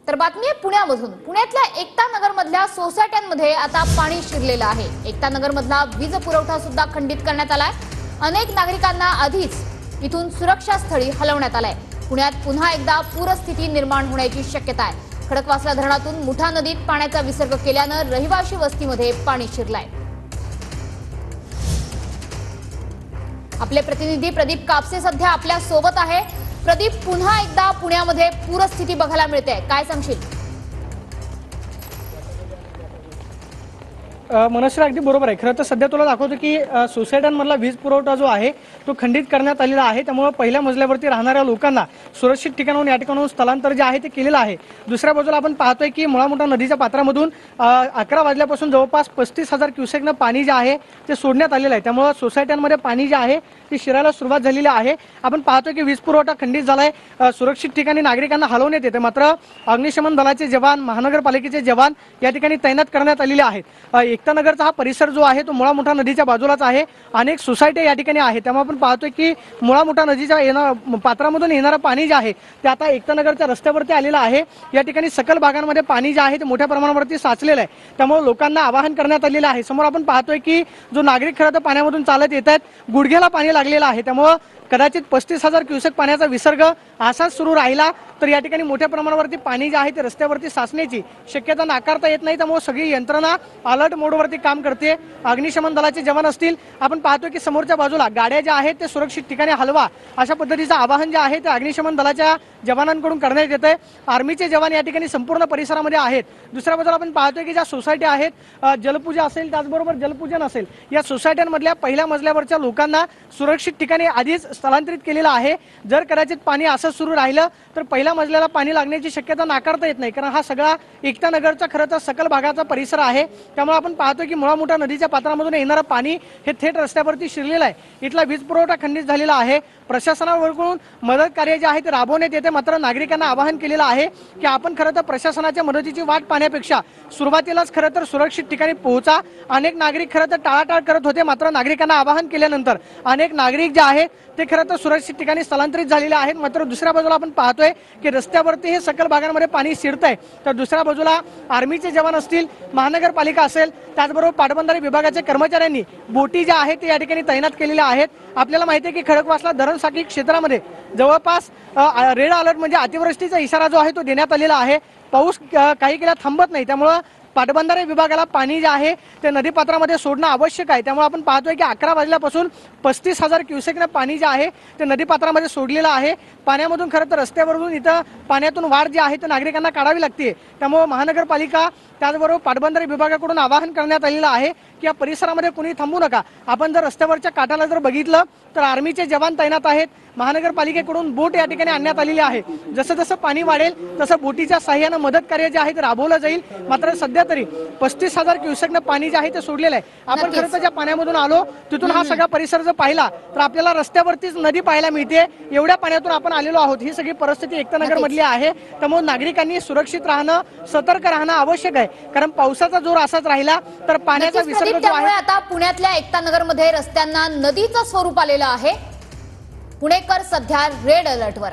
तर बातमी आहे पुण्यामधून। पुण्यातल्या एकता नगर मधल्या सोसायट्यांमध्ये आता पाणी शिरलेलं आहे। एकता नगर मधला वीज पुरवठा सुद्धा खंडित करण्यात आलाय। अनेक नागरिकांना आधीच इथून सुरक्षा स्थळी हलवण्यात आलंय। पुण्यात पुन्हा एकदा पूरस्थिती निर्माण होण्याची शक्यता आहे। खडकवासला धरणातून मुठा नदीत पाण्याचा विसर्ग केल्यानं रहिवासी वस्तीमध्ये पाणी शिरलंय। आपले प्रतिनिधी प्रदीप कापसे सध्या आपल्या सोबत आहे। प्रदीप, पुन्हा एकदा पुण्यामध्ये पूरस्थिती बघायला मिळते, काय सांगशील? मनस्वी अगदी बरोबर आहे। खरं तर सध्या तुला दाखवतो की सोसायट्यांमधला वीज पुरवठा जो आहे तो खंडित करण्यात आलेला आहे। त्यामुळे पहिल्या मजल्यावरती राहणाऱ्या लोकांना सुरक्षित ठिकाणाहून या ठिकाणाहून स्थलांतर जे आहे ते केलेलं आहे। दुसऱ्या बाजूला आपण पाहतोय की मुळा-मुठा नदीच्या पात्रामधून 11 वाजल्यापासून जवळपास 35,000 क्युसेकनं पाणी जे आहे ते सोडण्यात आलेलं आहे। त्यामुळे सोसायट्यांमध्ये पाणी जे आहे ते शिरायला सुरुवात झालेली आहे। आपण पाहतोय की वीज पुरवठा खंडित झालाय। सुरक्षित ठिकाणी नागरिकांना हलवण्यात येते, मात्र अग्निशमन दलाचे जवान, महानगरपालिकेचे जवान या ठिकाणी तैनात करण्यात आलेले आहेत। एकता नगरचा हा परिसर जो आहे तो मुळा-मुठा नदीच्या बाजूलाच आहे। अनेक सोसायटी या ठिकाणी आहेत। त्यामुळे आपण पाहतोय की मुळा-मुठा नदीच्या पात्रामधून येणारं पाणी जे आहे ते आता एकता नगरच्या रस्त्यावरती आलेलं आहे। या ठिकाणी सकल भागांमध्ये पाणी जे आहे ते मोठ्या प्रमाणावरती साचलेलं आहे। त्यामुळे लोकांना आवाहन करण्यात आलेलं आहे। समोर आपण पाहतोय की जो नागरिक खरं तर पाण्यामधून चालत येत आहेत, गुडघ्याला पाणी लागलेलं आहे। त्यामुळे कदाचित 35,000 क्युसेक पाण्याचा विसर्ग असाच सुरू राहिला तर या ठिकाणी मोठ्या प्रमाणावरती पाणी जे आहे ते रस्त्यावरती साचण्याची शक्यता नाकारता येत नाही। त्यामुळे सगळी यंत्रणा अलर्ट मोडवरती काम करते। अग्निशमन दलाचे जवान असतील, आपण पाहतोय की समोरच्या बाजूला गाड्या ज्या आहेत ते सुरक्षित ठिकाणी हलवा अशा पद्धतीचं आवाहन जे आहे ते अग्निशमन दलाच्या जवानांकडून करण्यात येत आहे। आर्मीचे जवान या ठिकाणी संपूर्ण परिसरामध्ये आहेत। दुसऱ्या बाजूला आपण पाहतोय की ज्या सोसायटी आहेत, जलपूजा असेल त्याचबरोबर जलपूजन असेल, या सोसायट्यांमधल्या पहिल्या मजल्यावरच्या लोकांना सुरक्षित ठिकाणी आधीच स्थलांतरित केलेलं आहे। जर कदाचित पाणी असं सुरू राहिलं तर पहिल्या मजल्याला पाणी लागण्याची शक्यता नाकारता येत नाही, कारण हा सगळा एकता नगरचा खरं तर सकल भागाचा परिसर आहे। त्यामुळे आपण पाहतोय की मुळा-मुठा नदीच्या पात्रामधून येणारं पाणी हे थेट रस्त्यावरती शिरलेलं आहे। इथला वीज पुरवठा खंडित झालेला आहे। प्रशासनाकडून मदत कार्य जे आहे ते राबवण्यात येते, मात्र नागरिकांना आवाहन केलेलं आहे की आपण खरं तर प्रशासनाच्या मदतीची वाट पाहण्यापेक्षा सुरुवातीलाच खरं तर सुरक्षित ठिकाणी पोहोचा। अनेक नागरिक खरं तर टाळाटाळ करत होते, मात्र नागरिकांना आवाहन केल्यानंतर अनेक नागरिक जे आहेत ते खरं तर सुरक्षित ठिकाणी स्थलांतरित झालेले आहेत। मात्र दुसऱ्या बाजूला आपण पाहतोय की रस्त्यावरती हे सकल भागांमध्ये पाणी शिरतंय, तर दुसऱ्या बाजूला आर्मीचे जवान असतील, महानगरपालिका असेल, त्याचबरोबर पाटबंधारे विभागाच्या कर्मचाऱ्यांनी बोटी ज्या आहेत ते या ठिकाणी तैनात केलेल्या आहेत। आपल्याला माहिती आहे की खडकवासला धरणसाखळी क्षेत्रामध्ये जवळपास रेड अलर्ट म्हणजे अतिवृष्टीचा इशारा जो आहे तो देण्यात आलेला आहे। पाऊस काही केला थांबत नाही, त्यामुळं पाटबंधारे विभागाला पाणी जे आहे ते नदीपात्रामध्ये सोडणं आवश्यक आहे। त्यामुळे आपण पाहतोय की 11 वाजल्यापासून 35,000 क्युसेकनं पाणी जे आहे ते नदीपात्रामध्ये सोडलेलं आहे। पाण्यामधून खरं तर रस्त्यावरून इथं पाण्यातून वाढ जी आहे ते नागरिकांना काढावी लागते। त्यामुळे महानगरपालिका त्याचबरोबर पाटबंधारे विभागाकडून आवाहन करण्यात आलेलं आहे की या परिसरामध्ये कुणी थांबू नका। आपण जर रस्त्यावरच्या काठाला जर बघितलं तर आर्मीचे जवान तैनात आहेत। महानगरपालिकेकडून बोट या ठिकाणी आणण्यात आलेली आहे। जसं जसं पाणी वाढेल तसं बोटीच्या साह्यानं मदत कार्य जे आहे ते राबवलं जाईल। मात्र सध्या तरी 35,000 क्युसेकनं पाणी जे आहे ते सोडलेलं आहे। आपण खरं तर ज्या पाण्यामधून आलो तिथून हा सगळा परिसर जर पाहिला तर आपल्याला रस्त्यावरतीच नदी पाहायला मिळते। एवढ्या पाण्यातून आपण आलेलो आहोत। ही सगळी परिस्थिती एकता नगर मधली आहे। त्यामुळे नागरिकांनी सुरक्षित राहणं, सतर्क राहणं आवश्यक आहे, कारण पावसाचा जोर असाच राहिला तर पाण्याचा विसर्ग जो आहे। आता पुण्यातल्या एकता नगर मध्ये रस्त्यांना नदीचं स्वरूप आलेलं आहे। पुणेकर सध्या रेड अलर्टवर।